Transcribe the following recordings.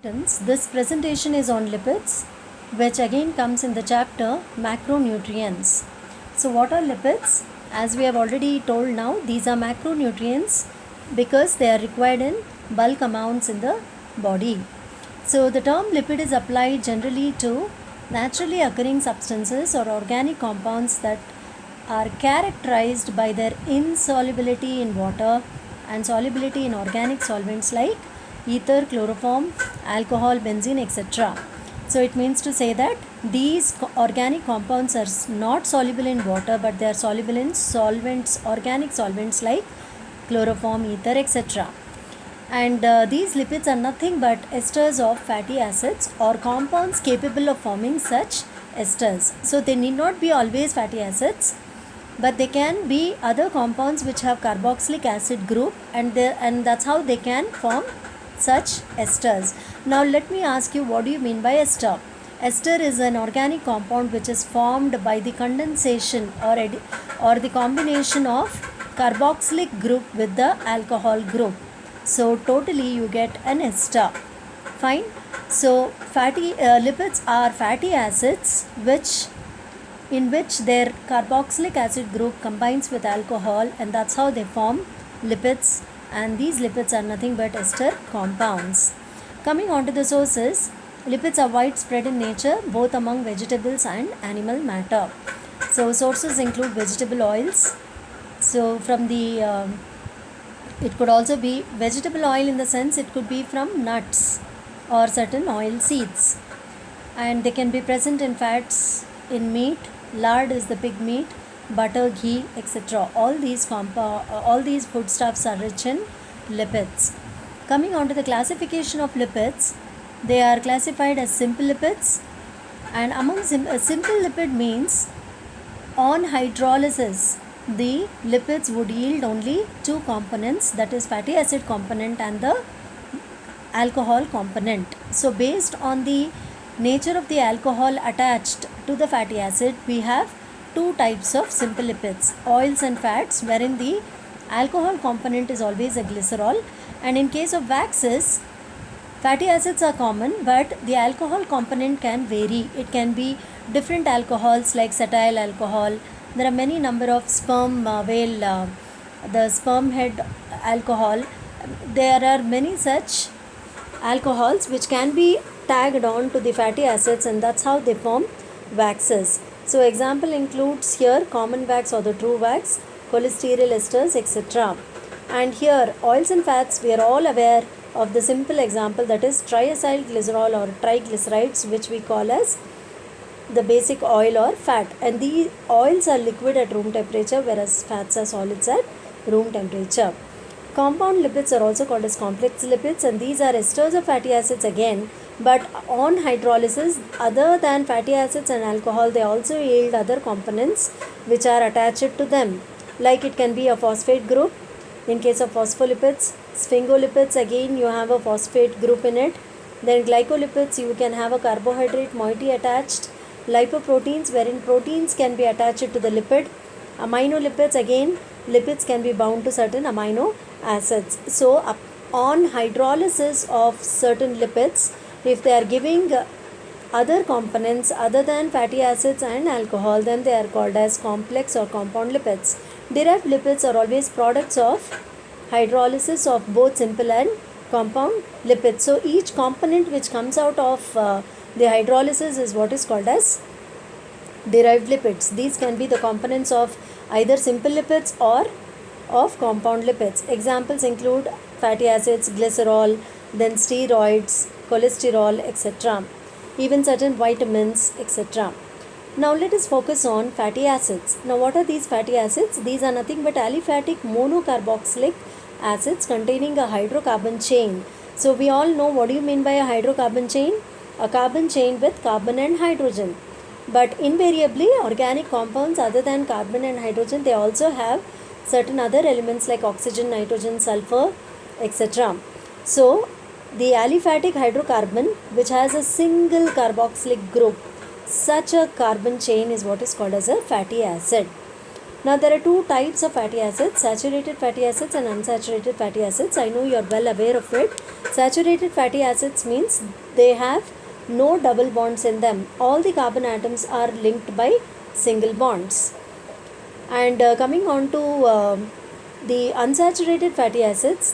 This presentation is on lipids, which again comes in the chapter macronutrients. So, what are lipids? As we have already told now, these are macronutrients because they are required in bulk amounts in the body. So, the term lipid is applied generally to naturally occurring substances or organic compounds that are characterized by their insolubility in water and solubility in organic solvents like ether, chloroform, alcohol, benzene, etc. So it means to say that these organic compounds are not soluble in water, but they are soluble in solvents, organic solvents like chloroform, ether, etc. And these lipids are nothing but esters of fatty acids or compounds capable of forming such esters. So they need not be always fatty acids, but they can be other compounds which have carboxylic acid group, and that's how they can form such esters. Now let me ask you, what do you mean by ester? Ester is an organic compound which is formed by the condensation or the combination of carboxylic group with the alcohol group. So totally you get an ester. Fine. So fatty lipids are fatty acids in which their carboxylic acid group combines with alcohol, and that's how they form lipids, and these lipids are nothing but ester compounds. Coming on to the sources, lipids are widespread in nature both among vegetables and animal matter. So sources include vegetable oils. So from the it could also be vegetable oil in the sense it could be from nuts or certain oil seeds, and they can be present in fats in meat. Lard is the pig meat, butter, ghee, etc. All these foodstuffs are rich in lipids. Coming on to the classification of lipids, they are classified as simple lipids, and among simple lipid means on hydrolysis the lipids would yield only two components, that is fatty acid component and the alcohol component. So based on the nature of the alcohol attached to the fatty acid, we have two types of simple lipids, oils and fats, wherein the alcohol component is always a glycerol, and in case of waxes, fatty acids are common, but the alcohol component can vary. It can be different alcohols like cetyl alcohol. There are many number of sperm whale, the sperm head alcohol. There are many such alcohols which can be tagged on to the fatty acids, and that's how they form waxes. So example includes here common wax or the true wax, cholesterol esters, etc. And here oils and fats, we are all aware of the simple example, that is triacyl glycerol or triglycerides, which we call as the basic oil or fat, and these oils are liquid at room temperature, whereas fats are solids at room temperature. Compound lipids are also called as complex lipids, and these are esters of fatty acids again, but on hydrolysis, other than fatty acids and alcohol, they also yield other components which are attached to them, like it can be a phosphate group. In case of phospholipids, sphingolipids, again you have a phosphate group in it. Then glycolipids, you can have a carbohydrate moiety attached. Lipoproteins, wherein proteins can be attached to the lipid. Aminolipids, again lipids can be bound to certain amino acids. So on hydrolysis of certain lipids, if they are giving other components other than fatty acids and alcohol, then they are called as complex or compound lipids. Derived lipids are always products of hydrolysis of both simple and compound lipids. So each component which comes out of the hydrolysis is what is called as derived lipids. These can be the components of either simple lipids or of compound lipids. Examples include fatty acids, glycerol, then steroids, cholesterol, etc. Even certain vitamins, etc. Now let us focus on fatty acids. Now what are these fatty acids? These are nothing but aliphatic monocarboxylic acids containing a hydrocarbon chain. So we all know, what do you mean by a hydrocarbon chain? A carbon chain with carbon and hydrogen. But invariably organic compounds other than carbon and hydrogen, they also have certain other elements like oxygen, nitrogen, sulfur, etc. So the aliphatic hydrocarbon which has a single carboxylic group, such a carbon chain is what is called as a fatty acid. Now there are two types of fatty acids, saturated fatty acids and unsaturated fatty acids. I know you are well aware of it. Saturated fatty acids means they have no double bonds in them. All the carbon atoms are linked by single bonds. And coming on to the unsaturated fatty acids,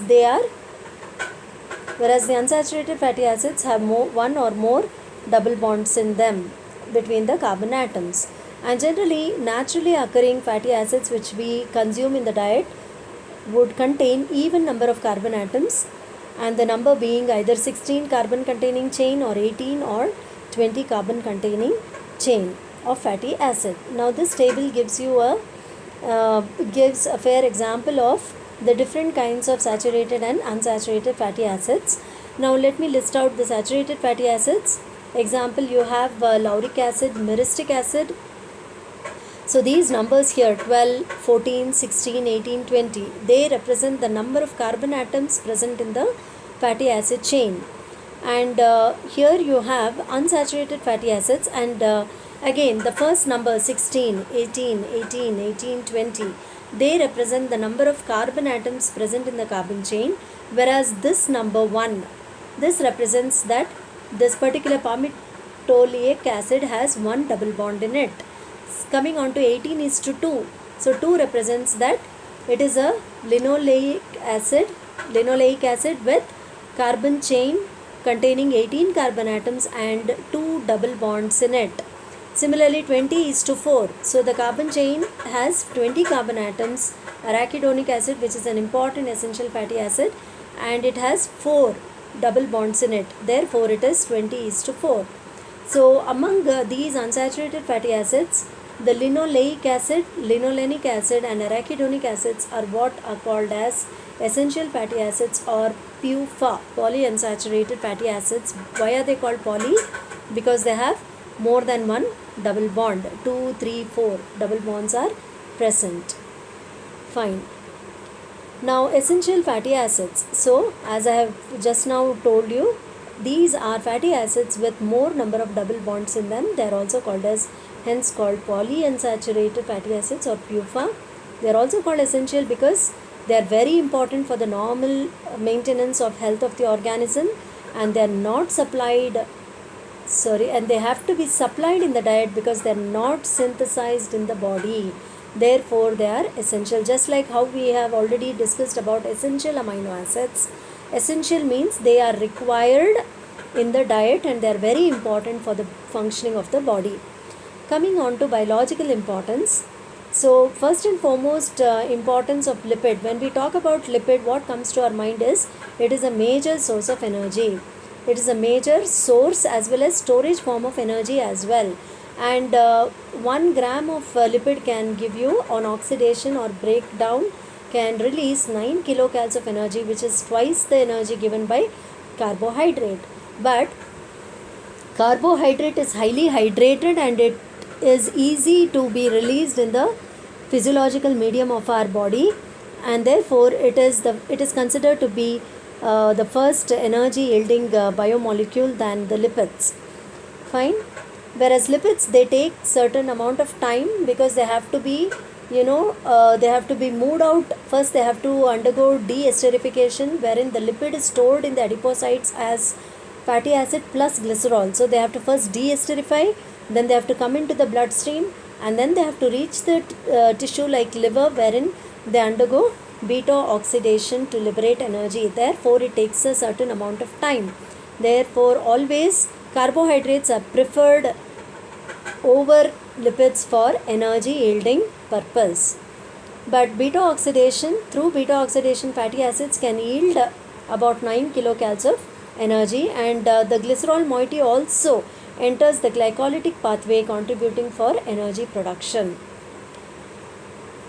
whereas the unsaturated fatty acids have one or more double bonds in them between the carbon atoms. And generally, naturally occurring fatty acids which we consume in the diet would contain even number of carbon atoms, and the number being either 16 carbon containing chain or 18 or 20 carbon containing chain of fatty acid. Now this table gives a fair example of the different kinds of saturated and unsaturated fatty acids. Now let me list out the saturated fatty acids. Example, you have lauric acid, myristic acid. So these numbers here, 12, 14, 16, 18, 20, they represent the number of carbon atoms present in the fatty acid chain. And here you have unsaturated fatty acids, and again the first number 16, 18, 18, 18, 20, they represent the number of carbon atoms present in the carbon chain, whereas this number 1, this represents that this particular palmitoleic acid has one double bond in it. Coming on to 18 is to 2. So 2 represents that it is a linoleic acid with carbon chain containing 18 carbon atoms and 2 double bonds in it. Similarly, 20 is to 4. So the carbon chain has 20 carbon atoms, arachidonic acid, which is an important essential fatty acid, and it has 4 double bonds in it. Therefore, it is 20 is to 4. So among these unsaturated fatty acids, the linoleic acid, linolenic acid and arachidonic acids are what are called as essential fatty acids or PUFA, polyunsaturated fatty acids. Why are they called poly? Because they have more than one double bond. 2, 3, 4 double bonds are present. Fine. Now essential fatty acids. So as I have just now told you, these are fatty acids with more number of double bonds in them. They are also called as, hence called polyunsaturated fatty acids or PUFA. They are also called essential because they are very important for the normal maintenance of health of the organism, and they are not supplied, and they have to be supplied in the diet because they are not synthesized in the body. Therefore, they are essential. Just like how we have already discussed about essential amino acids. Essential means they are required in the diet and they are very important for the functioning of the body. Coming on to biological importance. So first and foremost, importance of lipid. When we talk about lipid, what comes to our mind is it is a major source of energy. It is a major source as well as storage form of energy as well. And 1 gram of lipid can give you, on oxidation or breakdown, can release 9 kilocalories of energy, which is twice the energy given by carbohydrate. But carbohydrate is highly hydrated and it is easy to be released in the physiological medium of our body, and therefore it is considered to be the first energy yielding biomolecule than the lipids. Fine. Whereas lipids, they take certain amount of time because they have to be they have to be moved out. First they have to undergo deesterification, wherein the lipid is stored in the adipocytes as fatty acid plus glycerol. So they have to first deesterify, then they have to come into the bloodstream, and then they have to reach the tissue like liver, wherein they undergo beta oxidation to liberate energy. Therefore it takes a certain amount of time. Therefore always carbohydrates are preferred over lipids for energy yielding purpose. But through beta oxidation fatty acids can yield about 9 kilocalories of energy, and the glycerol moiety also enters the glycolytic pathway, contributing for energy production.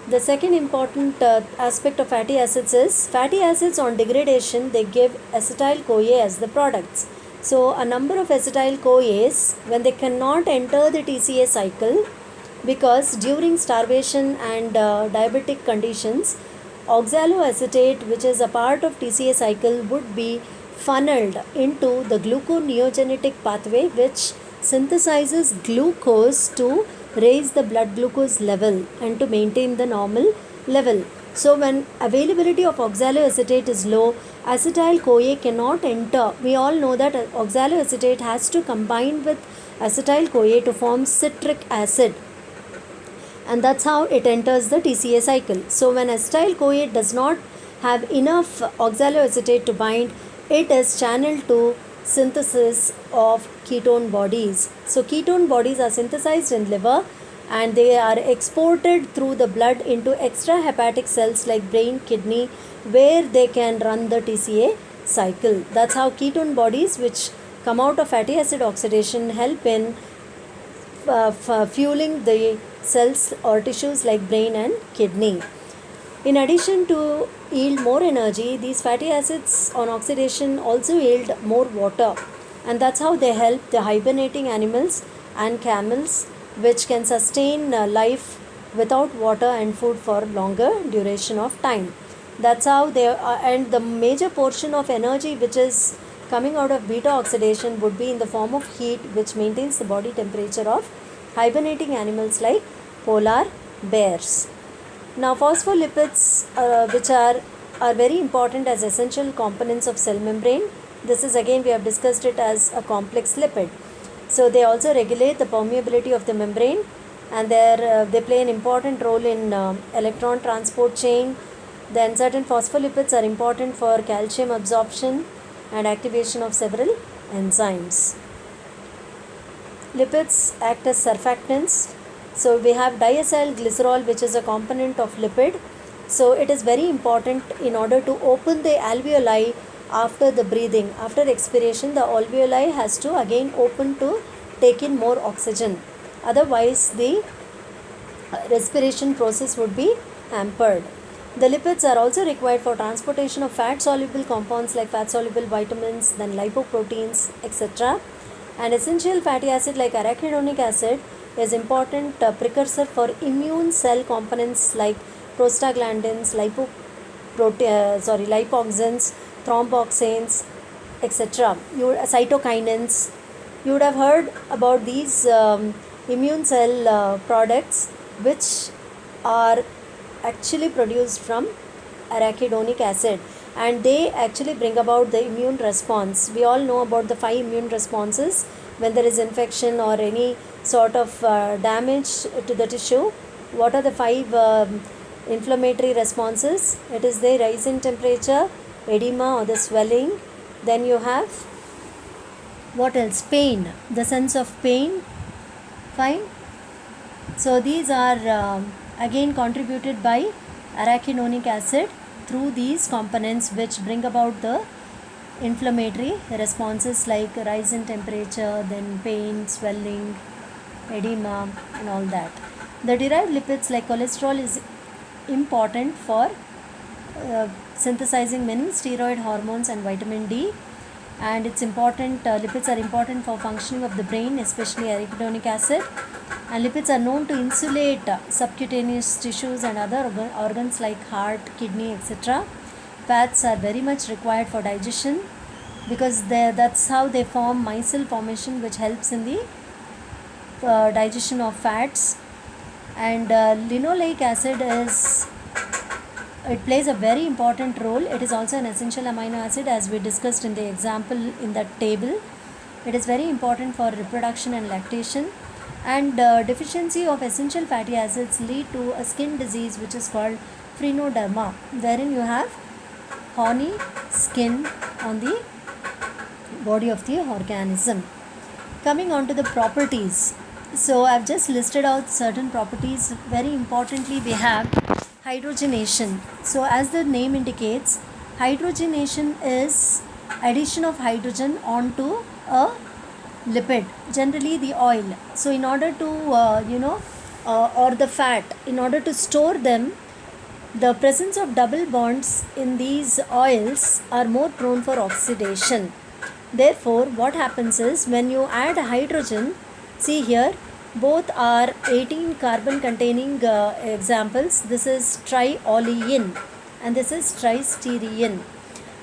The second important aspect of fatty acids is fatty acids on degradation, they give acetyl-CoA as the products. So a number of acetyl-CoAs, when they cannot enter the TCA cycle, because during starvation and diabetic conditions, oxaloacetate, which is a part of TCA cycle, would be funneled into the gluconeogenetic pathway, which synthesizes glucose to raise the blood glucose level and to maintain the normal level. So when availability of oxaloacetate is low, acetyl-CoA cannot enter. We all know that oxaloacetate has to combine with acetyl-CoA to form citric acid, and that's how it enters the TCA cycle. So when acetyl-CoA does not have enough oxaloacetate to bind, it is channeled to synthesis of ketone bodies. So ketone bodies are synthesized in liver and they are exported through the blood into extrahepatic cells like brain, kidney, where they can run the TCA cycle. That's how ketone bodies which come out of fatty acid oxidation help in fueling the cells or tissues like brain and kidney. In addition to yield more energy, these fatty acids on oxidation also yield more water, and that's how they help the hibernating animals and camels, which can sustain life without water and food for longer duration of time. That's how they are, and the major portion of energy which is coming out of beta oxidation would be in the form of heat, which maintains the body temperature of hibernating animals like polar bears. Now phospholipids, which are very important as essential components of cell membrane. This is again, we have discussed it as a complex lipid. So they also regulate the permeability of the membrane, and they play an important role in electron transport chain. Then certain phospholipids are important for calcium absorption and activation of several enzymes. Lipids act as surfactants. So we have diacyl glycerol, which is a component of lipid. So it is very important in order to open the alveoli after the breathing. After expiration, the alveoli has to again open to take in more oxygen. Otherwise, the respiration process would be hampered. The lipids are also required for transportation of fat-soluble compounds like fat-soluble vitamins, then lipoproteins, etc. An essential fatty acid like arachidonic acid is important precursor for immune cell components like prostaglandins, lipoxins, thromboxanes, etc. Cytokinins. You would have heard about these immune cell products which are actually produced from arachidonic acid, and they actually bring about the immune response. We all know about the 5 immune responses when there is infection or any sort of damage to the tissue. What are the 5 inflammatory responses? It is the rise in temperature, edema or the swelling. Then you have what else? Pain, the sense of pain. Fine. So these are again contributed by arachidonic acid through these components which bring about the inflammatory responses like rise in temperature, then pain, swelling, edema and all that. The derived lipids like cholesterol is important for synthesizing many steroid hormones and vitamin D, and it's important, lipids are important for functioning of the brain, especially arachidonic acid. And lipids are known to insulate subcutaneous tissues and other organs like heart, kidney, etc. Fats are very much required for digestion because that's how they form micelle formation, which helps in the digestion of fats. And linoleic acid it plays a very important role. It is also an essential amino acid, as we discussed in the example in that table. It is very important for reproduction and lactation. And deficiency of essential fatty acids lead to a skin disease which is called phrenoderma, wherein you have horny skin on the body of the organism. Coming on to the properties. So I've just listed out certain properties. Very importantly, we have hydrogenation. So as the name indicates, hydrogenation is addition of hydrogen onto a lipid, generally the oil. So in order to or the fat, in order to store them, the presence of double bonds in these oils are more prone for oxidation. Therefore, what happens is when you add hydrogen, see here, both are 18 carbon containing examples. This is trioluene and this is tristeriene.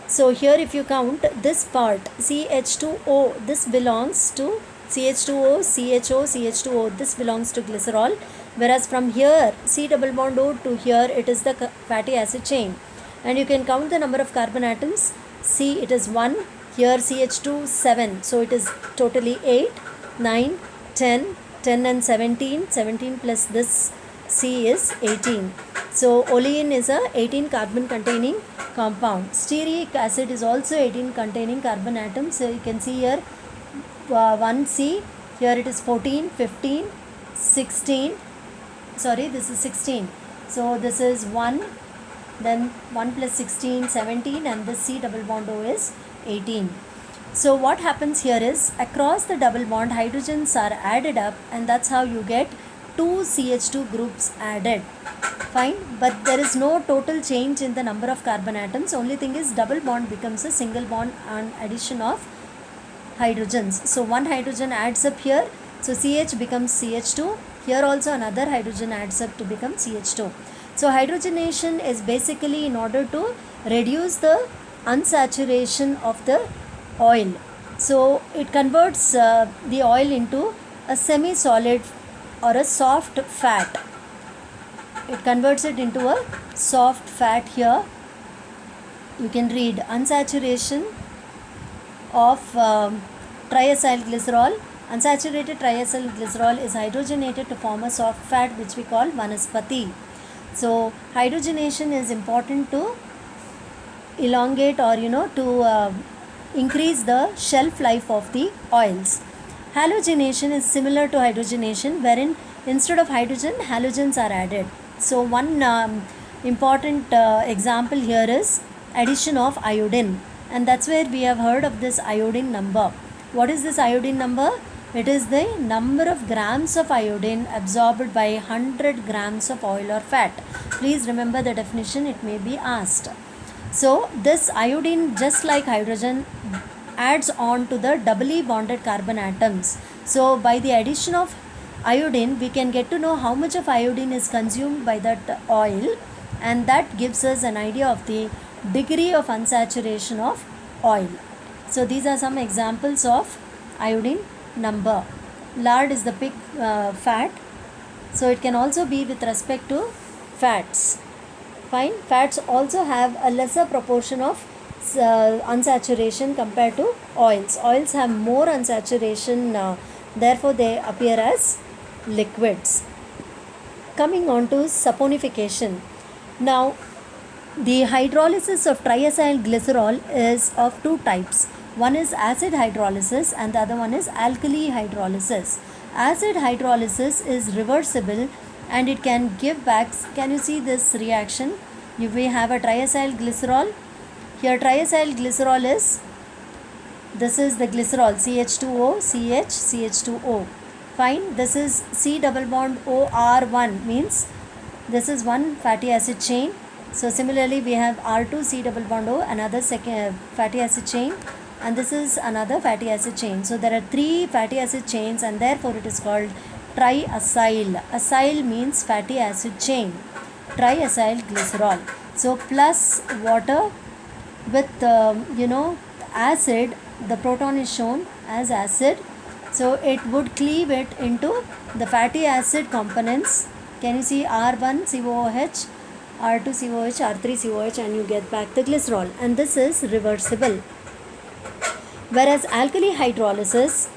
So here if you count this part, CH2O, this belongs to CH2O, CHO, CH2O, this belongs to glycerol, whereas from here C double bond O to here it is the fatty acid chain. And you can count the number of carbon atoms. C, it is 1, here CH2 7, so it is totally 8, 9, 10, 10 and 17, 17 plus this C is 18. So olein is a 18 carbon containing compound. Stearic acid is also 18 containing carbon atoms. So you can see here 1C, here it is 14, 15, 16, sorry this is 16. So this is 1, then 1 plus 16, 17, and this C double bond O is 18. So what happens here is across the double bond hydrogens are added up, and that's how you get 2 CH2 groups added. Fine, but there is no total change in the number of carbon atoms. Only thing is double bond becomes a single bond on addition of hydrogens. So one hydrogen adds up here, so CH becomes CH2. Here also another hydrogen adds up to become CH2. So hydrogenation is basically in order to reduce the unsaturation of the oil. So it converts the oil into a semi-solid or a soft fat. It converts it into a soft fat here. You can read unsaturation of triacyl glycerol. Unsaturated triacyl glycerol is hydrogenated to form a soft fat which we call vanaspati. So hydrogenation is important to elongate or to increase the shelf life of the oils. Halogenation is similar to hydrogenation, wherein instead of hydrogen halogens are added. So one important example here is addition of iodine, and that's where we have heard of this iodine number. What is this iodine number? It is the number of grams of iodine absorbed by 100 grams of oil or fat. Please remember the definition, it may be asked. So this iodine, just like hydrogen, adds on to the doubly bonded carbon atoms. So by the addition of iodine, we can get to know how much of iodine is consumed by that oil, and that gives us an idea of the degree of unsaturation of oil. So these are some examples of iodine number. Lard is the pig fat, so it can also be with respect to fats. Fine, fats also have a lesser proportion of unsaturation compared to oils. Oils have more unsaturation, therefore they appear as liquids. Coming on to saponification. Now the hydrolysis of triacyl glycerol is of two types. One is acid hydrolysis and the other one is alkali hydrolysis. Acid hydrolysis is reversible and it can give back. Can you see this reaction? You may have a triacyl glycerol. Here triacyl glycerol is, this is the glycerol, CH2O, CH, CH2O. Fine, this is C double bond OR1, means this is one fatty acid chain. So similarly we have R2 C double bond O, another second fatty acid chain, and this is another fatty acid chain. So there are three fatty acid chains, and therefore it is called triacyl. Acyl means fatty acid chain. Triacyl glycerol. So plus water with acid, the proton is shown as acid, so it would cleave it into the fatty acid components. Can you see R1 COOH, R2 COH, R3 COH, and you get back the glycerol, and this is reversible. Whereas alkali hydrolysis,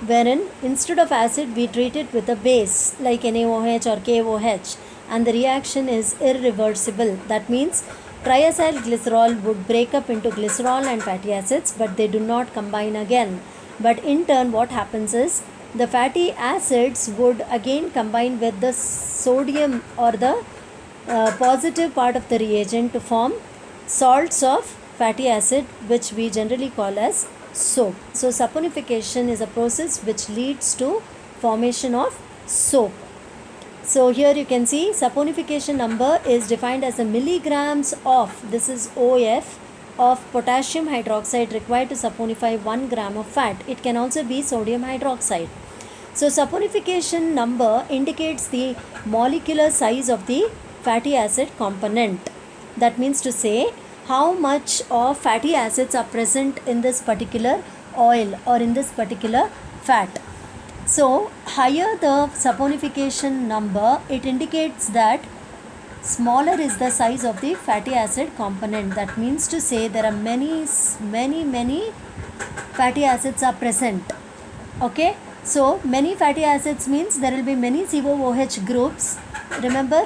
wherein instead of acid we treat it with a base like NaOH or KOH, and the reaction is irreversible. That means triacyl glycerol would break up into glycerol and fatty acids, but they do not combine again. But in turn what happens is the fatty acids would again combine with the sodium or the positive part of the reagent to form salts of fatty acid, which we generally call as soap. So saponification is a process which leads to formation of soap. So here you can see saponification number is defined as a milligrams of, this is OF, of potassium hydroxide required to saponify 1 gram of fat. It can also be sodium hydroxide. So saponification number indicates the molecular size of the fatty acid component. That means to say how much of fatty acids are present in this particular oil or in this particular fat. So higher the saponification number, it indicates that smaller is the size of the fatty acid component. That means to say there are many fatty acids are present. Okay, so many fatty acids means there will be many COOH groups. Remember,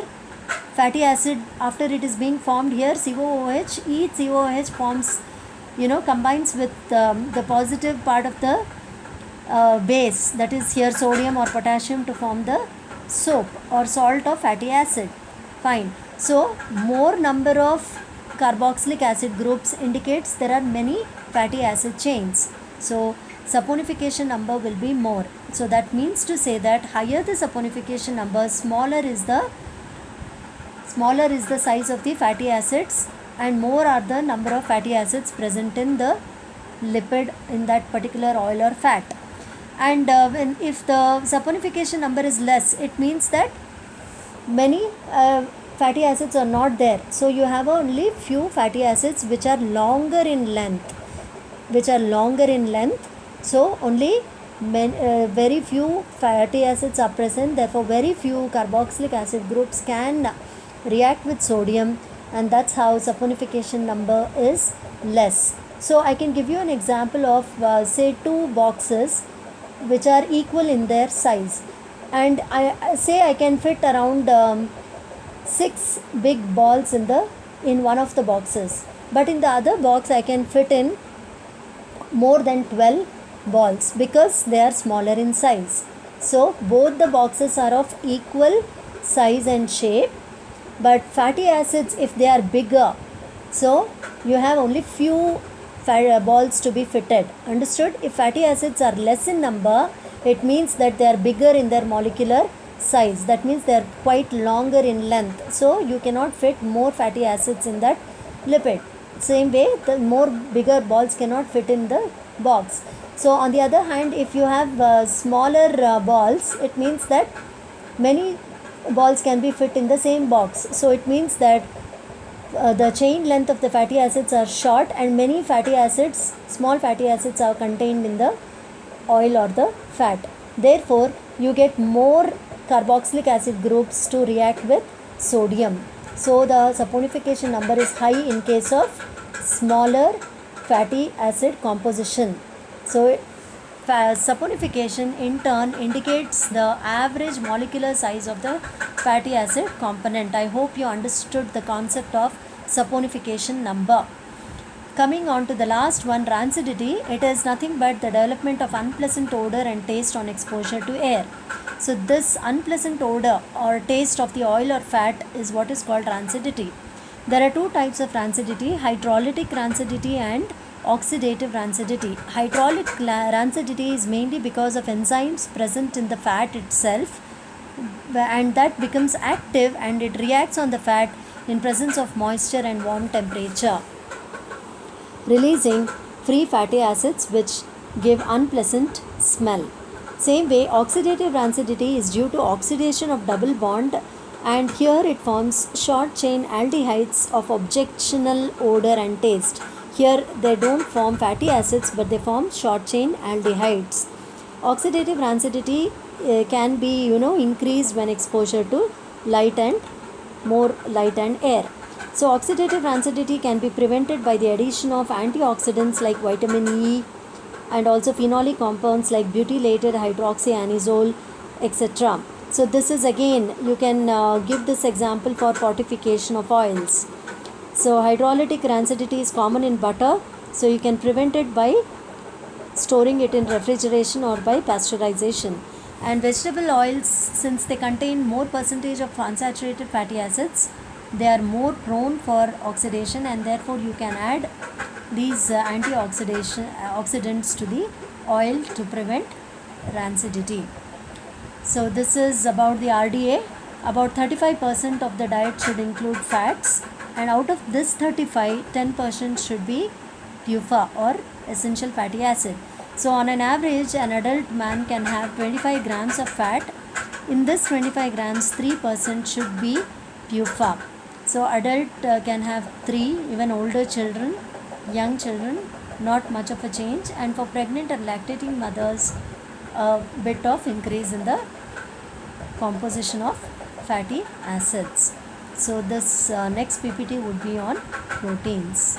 fatty acid, after it is being formed here, COOH, each COOH forms, combines with the positive part of the base, that is here sodium or potassium, to form the soap or salt of fatty acid. Fine. So more number of carboxylic acid groups indicates there are many fatty acid chains. So saponification number will be more. So that means to say that higher the saponification number, smaller is the size of the fatty acids, and more are the number of fatty acids present in the lipid, in that particular oil or fat. And if the saponification number is less, it means that many fatty acids are not there. So you have only few fatty acids which are longer in length, so only very few fatty acids are present. Therefore very few carboxylic acid groups can react with sodium, and that's how saponification number is less. So I can give you an example of say 2 boxes which are equal in their size, and I say I can fit around 6 big balls in one of the boxes, but in the other box I can fit in more than 12 balls because they are smaller in size. So both the boxes are of equal size and shape, but fatty acids, if they are bigger, so you have only few balls to be fitted. Understood? If fatty acids are less in number, it means that they are bigger in their molecular size. That means they are quite longer in length, so you cannot fit more fatty acids in that lipid. Same way, the more bigger balls cannot fit in the box. So on the other hand, if you have smaller balls, it means that many balls can be fit in the same box. So it means that the chain length of the fatty acids are short, and many fatty acids, small fatty acids, are contained in the oil or the fat. Therefore you get more carboxylic acid groups to react with sodium. So the saponification number is high in case of smaller fatty acid composition. So saponification in turn indicates the average molecular size of the fatty acid component. I hope you understood the concept of saponification number. Coming on to the last one, rancidity. It is nothing but the development of unpleasant odor and taste on exposure to air. So this unpleasant odor or taste of the oil or fat is what is called rancidity. There are two types of rancidity: hydrolytic rancidity and oxidative rancidity. Hydraulic rancidity is mainly because of enzymes present in the fat itself, and that becomes active and it reacts on the fat in presence of moisture and warm temperature, releasing free fatty acids which give unpleasant smell. Same way, oxidative rancidity is due to oxidation of double bond, and here it forms short chain aldehydes of objectionable odor and taste. Here they don't form fatty acids, but they form short chain aldehydes. Oxidative rancidity can be increased when exposure to more light and air. So oxidative rancidity can be prevented by the addition of antioxidants like vitamin E and also phenolic compounds like butylated hydroxyanizole, etc. So this is again, you can give this example for fortification of oils. So hydrolytic rancidity is common in butter, so you can prevent it by storing it in refrigeration or by pasteurization. And vegetable oils, since they contain more percentage of unsaturated fatty acids, they are more prone for oxidation, and therefore you can add these antioxidants to the oil to prevent rancidity. So this is about the RDA. About 35% of the diet should include fats, and out of this 35, 10% should be PUFA or essential fatty acid. So on an average, an adult man can have 25 grams of fat. In this 25 grams, 3% should be PUFA. So adult can have 3, even older children, young children, not much of a change. And for pregnant and lactating mothers, a bit of increase in the composition of fatty acids. So this next PPT would be on proteins.